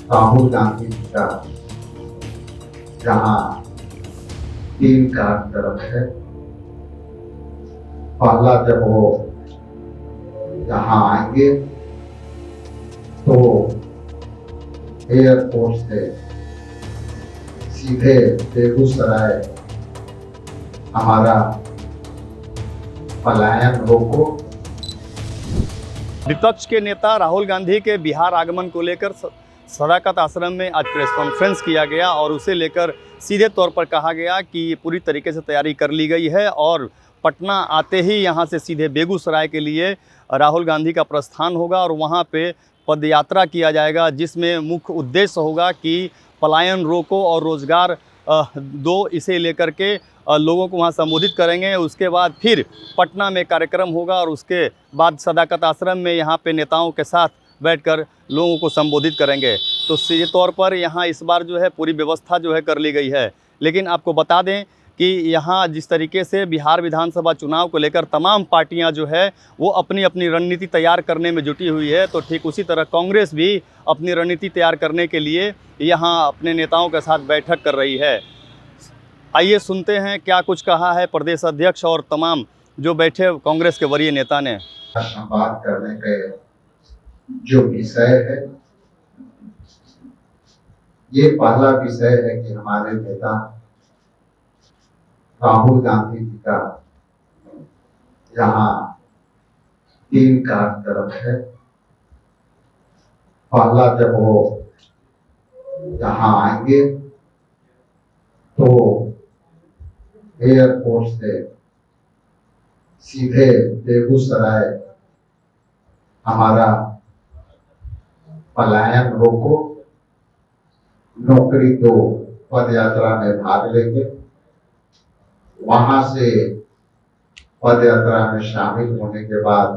राहुल गांधी जी का जहाँ तीन कार्यक्रम है। पहला, जब वो यहाँ आएंगे तो एयरपोर्ट से सीधे बेगूसराय हमारा पलायन रोको। विपक्ष के नेता राहुल गांधी के बिहार आगमन को लेकर सदाकत आश्रम में आज प्रेस कॉन्फ्रेंस किया गया और उसे लेकर सीधे तौर पर कहा गया कि पूरी तरीके से तैयारी कर ली गई है और पटना आते ही यहां से सीधे बेगूसराय के लिए राहुल गांधी का प्रस्थान होगा और वहां पे पदयात्रा किया जाएगा, जिसमें मुख्य उद्देश्य होगा कि पलायन रोको और रोज़गार दो, इसे लेकर के लोगों को वहाँ संबोधित करेंगे। उसके बाद फिर पटना में कार्यक्रम होगा और उसके बाद सदाकत आश्रम में यहाँ पे नेताओं के साथ बैठकर लोगों को संबोधित करेंगे। तो सीधे तौर पर यहाँ इस बार जो है पूरी व्यवस्था जो है कर ली गई है। लेकिन आपको बता दें कि यहाँ जिस तरीके से बिहार विधानसभा चुनाव को लेकर तमाम पार्टियाँ जो है वो अपनी अपनी रणनीति तैयार करने में जुटी हुई है, तो ठीक उसी तरह कांग्रेस भी अपनी रणनीति तैयार करने के लिए यहाँ अपने नेताओं के साथ बैठक कर रही है। आइए सुनते हैं क्या कुछ कहा है प्रदेश अध्यक्ष और तमाम जो बैठे कांग्रेस के वरीय नेता ने। बात करने के जो विषय है, ये पहला विषय है कि हमारे नेता राहुल गांधी जी का यहाँ तीन कार्यक्रम है। पहला, जब वो यहाँ आएंगे तो एयरपोर्ट से सीधे बेगूसराय हमारा पलायन रोको, नौकरी दो पदयात्रा में भाग लेंगे। वहां से पदयात्रा में शामिल होने के बाद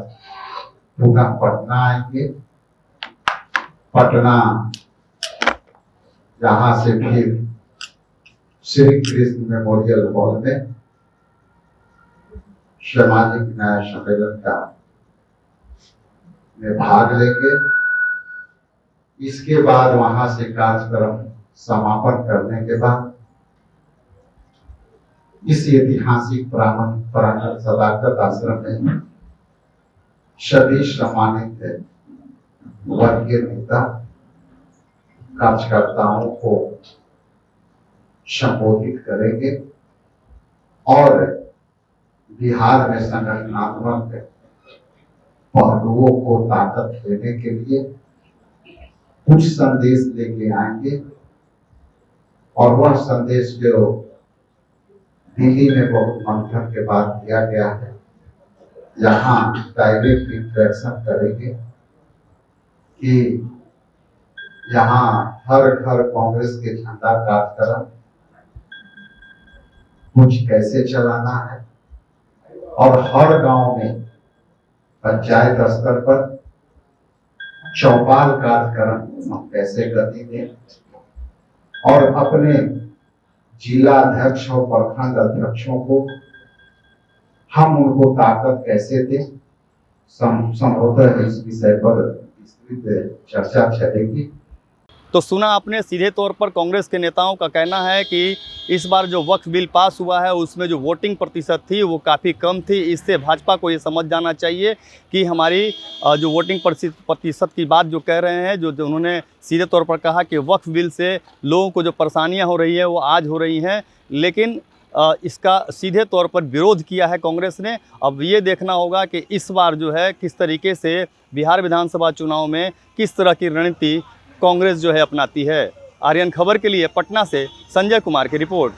पुनः पटना आएंगे। पटना जहां से फिर श्री कृष्ण मेमोरियल हॉल में सामाजिक न्याय सम्मेलन का में भाग लेंगे। इसके बाद वहां से कार्यक्रम समापन करने के बाद इस ऐतिहासिक प्रांगण सदाकत आश्रम में सभी सम्मानित वर्गीय नेता कार्यकर्ताओं को संबोधित करेंगे और बिहार में संगठनात्मक पहलुओं को ताकत देने के लिए कुछ संदेश लेके आएंगे। और वह संदेश जो दिल्ली में बहुत मंथन के बाद दिया गया है, यहाँ डायरेक्ट इंटरेक्शन करेंगे कि यहाँ हर घर कांग्रेस के झंडा कार्यक्रम कुछ कैसे चलाना है और हर गांव में पंचायत स्तर पर चौपाल कार्यक्रम हम कैसे गति दें और अपने जिला अध्यक्ष और प्रखंड अध्यक्षों को हम उनको ताकत कैसे दें। संभवतः इस विषय पर विस्तृत चर्चा चलेगी। तो सुना आपने, सीधे तौर पर कांग्रेस के नेताओं का कहना है कि इस बार जो वक्फ बिल पास हुआ है उसमें जो वोटिंग प्रतिशत थी वो काफ़ी कम थी। इससे भाजपा को ये समझ जाना चाहिए कि हमारी जो वोटिंग प्रतिशत की बात जो कह रहे हैं, जो उन्होंने सीधे तौर पर कहा कि वक्फ बिल से लोगों को जो परेशानियां हो रही है वो आज हो रही हैं, लेकिन इसका सीधे तौर पर विरोध किया है कांग्रेस ने। अब ये देखना होगा कि इस बार जो है किस तरीके से बिहार विधानसभा चुनाव में किस तरह की रणनीति कांग्रेस जो है अपनाती है। आर्यन खबर के लिए पटना से संजय कुमार की रिपोर्ट।